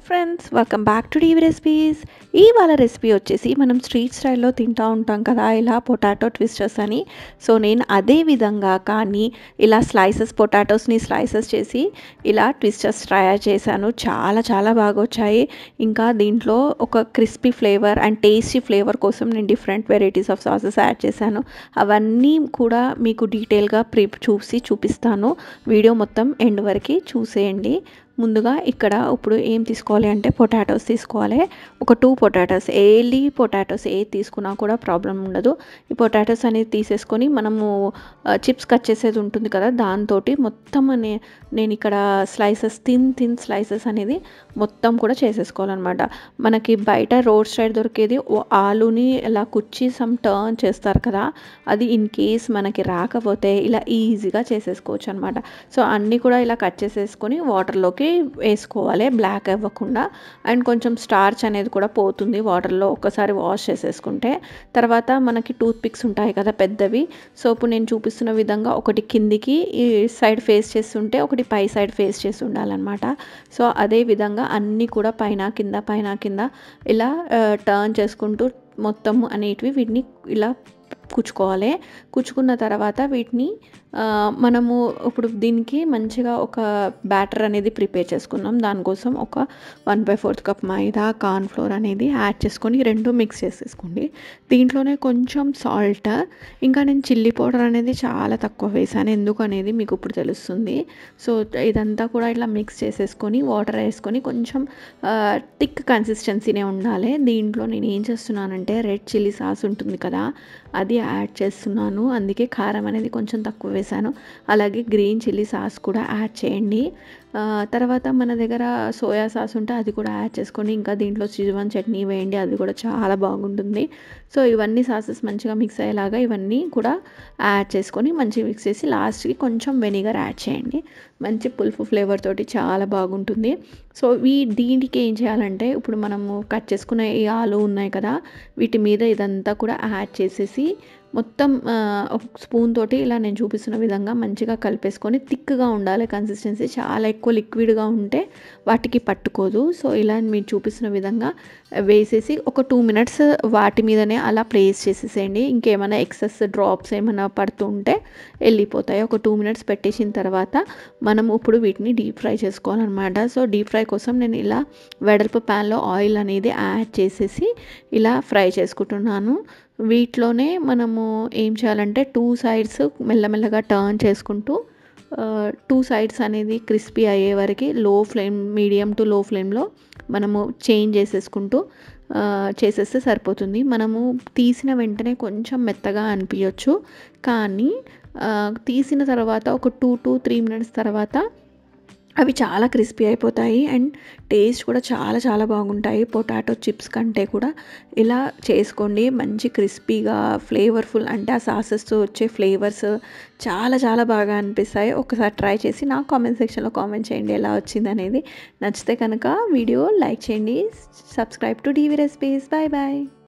Friends, welcome back to DV recipes. ఇవాళ recipe వచ్చేసి మనం స్ట్రీట్ స్టైల్లో తింటూ ఉంటాం కదా, ఇలా పొటాటో ట్విస్టర్స్ అని. సో నేను అదే విధంగా కానీ ఇలా పొటాటోస్ని స్లైసెస్ చేసి ఇలా ట్విస్టర్స్ తయారు చేశాను. చాలా చాలా బాగా వచ్చాయి. ఇంకా దీంట్లో ఒక crispy flavour and tasty flavour కోసం నేను different varieties of sauces add చేశాను. అవన్నీ కూడా మీకు డీటెయిల్గా చూపిస్తాను. వీడియో మొత్తం ఎండ్ వరకు చూసేయండి. ముందుగా ఇక్కడ ఇప్పుడు ఏం తీసుకోవాలి అంటే పొటాటోస్ తీసుకోవాలి. ఒక 2 పొటాటోస్, పొటాటోస్ ఏది తీసుకున్నా కూడా ప్రాబ్లం ఉండదు. ఈ పొటాటోస్ అనేది తీసేసుకొని మనము చిప్స్ కట్ చేసేది ఉంటుంది కదా, దాంతో మొత్తం నేను ఇక్కడ థిన్ స్లైసెస్ అనేది మొత్తం కూడా చేసేసుకోవాలన్నమాట. మనకి బయట రోడ్ సైడ్ దొరికేది ఆలుని ఇలా కుచ్చి టర్న్ చేస్తారు కదా, అది ఇన్ కేస్ మనకి రాకపోతే ఇలా ఈజీగా చేసేసుకోవచ్చు అనమాట. సో అన్నీ కూడా ఇలా కట్ చేసేసుకొని వాటర్లోకి వేసుకోవాలి, బ్లాక్ అవ్వకుండా. అండ్ కొంచెం స్టార్చ్ అనేది కూడా పోతుంది వాటర్లో ఒక్కసారి వాష్ చేసేసుకుంటే. తర్వాత మనకి టూత్ పిక్స్ ఉంటాయి కదా పెద్దవి. సో ఇప్పుడు నేను చూపిస్తున్న విధంగా ఒకటి కిందికి ఈ సైడ్ ఫేస్ చేస్తుంటే ఒకటి పై సైడ్ ఫేస్ చేసి ఉండాలన్నమాట. సో అదే విధంగా అన్నీ కూడా పైన కింద ఇలా టర్న్ చేసుకుంటూ మొత్తం అనేటివి వీటిని ఇలా కుచ్చుకున్న తర్వాత వీటిని మనము ఇప్పుడు దీనికి మంచిగా ఒక బ్యాటర్ అనేది ప్రిపేర్ చేసుకున్నాం. దానికోసం ఒక 1/4 కప్ మైదా, కార్న్ ఫ్లోర్ అనేది యాడ్ చేసుకొని రెండు మిక్స్ చేసేసుకోండి. దీంట్లోనే కొంచెం సాల్ట్, ఇంకా నేను చిల్లీ పౌడర్ అనేది చాలా తక్కువ వేసాను, ఎందుకు అనేది మీకు ఇప్పుడు తెలుస్తుంది. సో ఇదంతా కూడా ఇట్లా మిక్స్ చేసేసుకొని వాటర్ వేసుకొని కొంచెం థిక్ కన్సిస్టెన్సీనే ఉండాలి. దీంట్లో నేను ఏం చేస్తున్నానంటే రెడ్ చిల్లీ సాస్ ఉంటుంది కదా, అది యాడ్ చేస్తున్నాను. అందుకే కారం అనేది కొంచెం తక్కువ వేసాను. అలాగే గ్రీన్ చిల్లీ సాస్ కూడా యాడ్ చేయండి. తర్వాత మన దగ్గర సోయా సాస్ ఉంటే అది కూడా యాడ్ చేసుకోండి. ఇంకా దీంట్లో షెజ్వాన్ చట్నీ వేయండి, అది కూడా చాలా బాగుంటుంది. సో ఇవన్నీ సాసెస్ మంచిగా మిక్స్ అయ్యేలాగా ఇవన్నీ కూడా యాడ్ చేసుకొని మంచిగా మిక్స్ చేసి లాస్ట్కి కొంచెం వెనిగర్ యాడ్ చేయండి. మంచి పులుపు ఫ్లేవర్ తోటి చాలా బాగుంటుంది. సో దీనికి ఏం చేయాలంటే ఇప్పుడు మనము కట్ చేసుకున్న ఈ ఆలు ఉన్నాయి కదా, వీటి మీద ఇదంతా కూడా యాడ్ చేసేసి మొత్తం ఒక స్పూన్ తోటి ఇలా నేను చూపిస్తున్న విధంగా మంచిగా కలిపేసుకొని థిక్గా ఉండాలి కన్సిస్టెన్సీ. చాలా ఎక్కువ లిక్విడ్గా ఉంటే వాటికి పట్టుకోదు. సో ఇలా మీరు చూపిస్తున్న విధంగా వేసేసి ఒక 2 మినిట్స్ వాటి మీదనే అలా ప్లేస్ చేసేసేయండి. ఇంకేమైనా ఎక్సెస్ డ్రాప్స్ ఏమైనా పడుతుంటే వెళ్ళిపోతాయి. ఒక 2 మినిట్స్ పెట్టేసిన తర్వాత మనం ఇప్పుడు వీటిని డీప్ ఫ్రై చేసుకోవాలన్నమాట. సో డీప్ ఫ్రై కోసం నేను ఇలా వెడల్పు ప్యాన్లో ఆయిల్ అనేది యాడ్ చేసేసి ఇలా ఫ్రై చేసుకుంటున్నాను. వీటిలోనే మనము ఏం చేయాలంటే 2 సైడ్స్ మెల్లమెల్లగా టర్న్ చేసుకుంటూ 2 సైడ్స్ అనేది క్రిస్పీ అయ్యే వరకు మీడియం టు లో ఫ్లేమ్లో మనము చేంజ్ చేసేసుకుంటూ చేసేస్తే సరిపోతుంది. మనము తీసిన వెంటనే కొంచెం మెత్తగా అనిపించవచ్చు, కానీ తీసిన తర్వాత ఒక 2 to 3 మినిట్స్ తర్వాత అవి చాలా క్రిస్పీ అయిపోతాయి అండ్ టేస్ట్ కూడా చాలా చాలా బాగుంటాయి. పొటాటో చిప్స్ కంటే కూడా ఇలా చేసుకోండి. మంచి క్రిస్పీగా ఫ్లేవర్ఫుల్, అంటే ఆ సాసెస్తో వచ్చే ఫ్లేవర్స్ చాలా చాలా బాగా అనిపిస్తాయి. ఒకసారి ట్రై చేసి నాకు కామెంట్ సెక్షన్లో కామెంట్ చేయండి ఎలా వచ్చింది అనేది. నచ్చితే కనుక వీడియో లైక్ చేయండి. Subscribe to DV recipes. Bye bye.